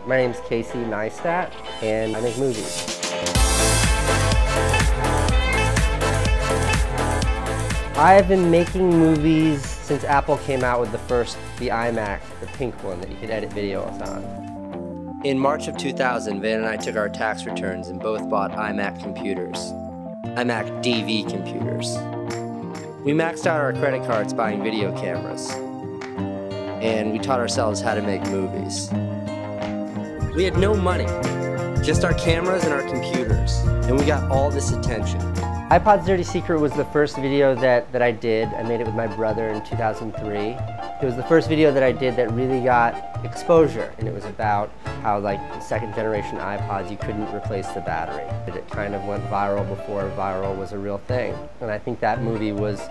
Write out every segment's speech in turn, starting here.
My name's Neistat, and I make movies. I have been making movies since Apple came out with the iMac, the pink one that you could edit videos on. In March of 2000, Van and I took our tax returns and both bought iMac computers. iMac DV computers. We maxed out our credit cards buying video cameras. And we taught ourselves how to make movies. We had no money, just our cameras and our computers, and we got all this attention. iPod's Dirty Secret was the first video that I did. I made it with my brother in 2003. It was the first video that I did that really got exposure, and it was about how, like, second generation iPods, you couldn't replace the battery. It kind of went viral before viral was a real thing. And I think that movie was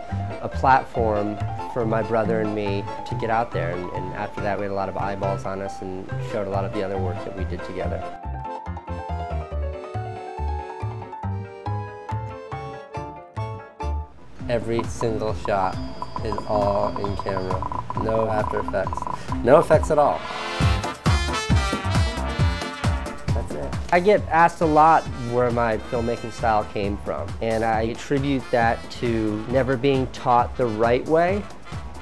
a platform for my brother and me to get out there. And after that, we had a lot of eyeballs on us and showed a lot of the other work that we did together. Every single shot is all in camera. No After Effects. No effects at all. That's it. I get asked a lot where my filmmaking style came from, and I attribute that to never being taught the right way.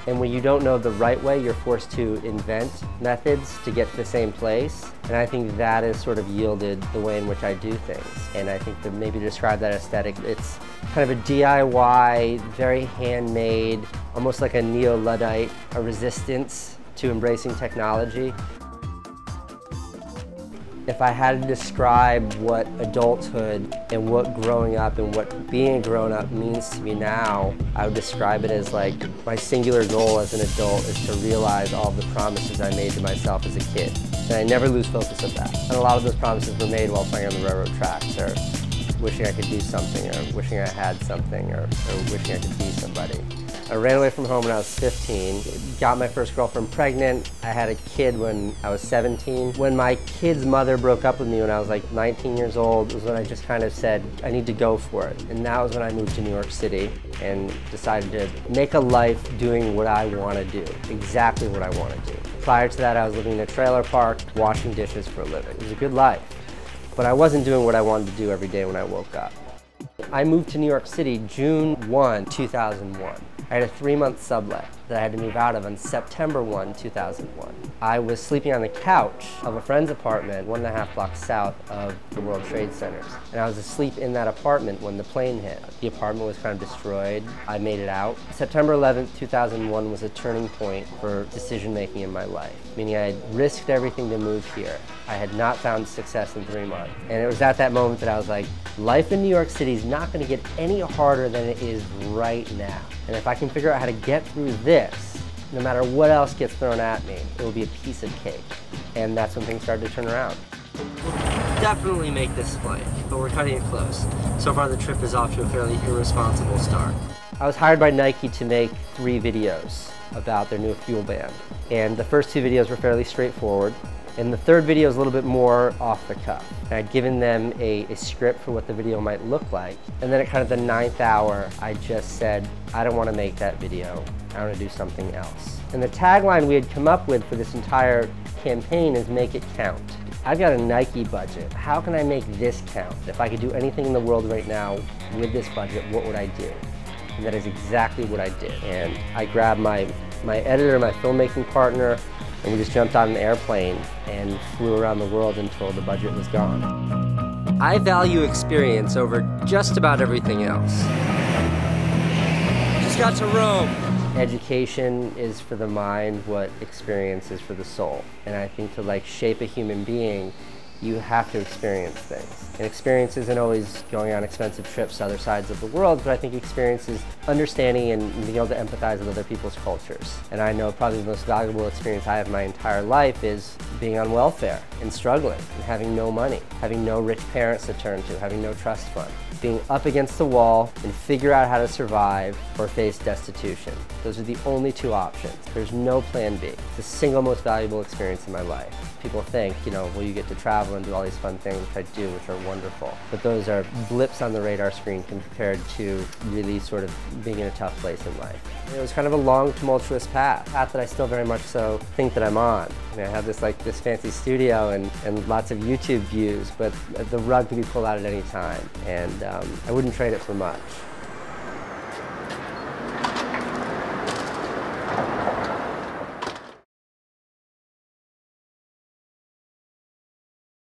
And when you don't know the right way, you're forced to invent methods to get to the same place. And I think that has sort of yielded the way in which I do things. And I think that maybe to describe that aesthetic, it's kind of a DIY, very handmade, almost like a neo-Luddite, a resistance to embracing technology. If I had to describe what adulthood and what growing up and what being a grown-up means to me now, I would describe it as like my singular goal as an adult is to realize all the promises I made to myself as a kid. And I never lose focus of that. And a lot of those promises were made while playing on the railroad tracks, or wishing I could do something, or wishing I had something, or wishing I could be somebody. I ran away from home when I was 15, got my first girlfriend pregnant. I had a kid when I was 17. When my kid's mother broke up with me when I was like 19 years old was when I just kind of said, I need to go for it. And that was when I moved to New York City and decided to make a life doing what I want to do, exactly what I want to do. Prior to that, I was living in a trailer park, washing dishes for a living. It was a good life, but I wasn't doing what I wanted to do every day when I woke up. I moved to New York City June 1, 2001. I had a 3-month sublet that I had to move out of on September 1, 2001. I was sleeping on the couch of a friend's apartment 1.5 blocks south of the World Trade Centers. And I was asleep in that apartment when the plane hit. The apartment was kind of destroyed. I made it out. September 11th, 2001 was a turning point for decision making in my life, meaning I had risked everything to move here. I had not found success in 3 months. And it was at that moment that I was like, life in New York City is not going to get any harder than it is right now. And if I can figure out how to get through this, no matter what else gets thrown at me, it will be a piece of cake. And that's when things started to turn around. We'll definitely make this flight, but we're cutting it close. So far the trip is off to a fairly irresponsible start. I was hired by Nike to make 3 videos about their new fuel ban. And the first 2 videos were fairly straightforward. And the third video is a little bit more off the cuff. And I'd given them a script for what the video might look like. And then at kind of the 9th hour, I just said, I don't want to make that video. I want to do something else. And the tagline we had come up with for this entire campaign is make it count. I've got a Nike budget. How can I make this count? If I could do anything in the world right now with this budget, what would I do? And that is exactly what I did. And I grabbed my editor, my filmmaking partner, and we just jumped on an airplane and flew around the world until the budget was gone. I value experience over just about everything else. Just got to Rome. Education is for the mind what experience is for the soul. And I think to shape a human being, you have to experience things. And experience isn't always going on expensive trips to other sides of the world, but I think experience is understanding and being able to empathize with other people's cultures. And I know probably the most valuable experience I have my entire life is being on welfare and struggling and having no money, having no rich parents to turn to, having no trust fund. being up against the wall and figure out how to survive, or face destitution. Those are the only two options. There's no plan B. It's the single most valuable experience in my life. People think, you know, well, you get to travel and do all these fun things, which I do, which are wonderful. But those are blips on the radar screen compared to really sort of being in a tough place in life. It was kind of a long, tumultuous path that I still very much so think that I'm on. I mean, I have this fancy studio and lots of YouTube views, but the rug can be pulled out at any time, and I wouldn't trade it for much.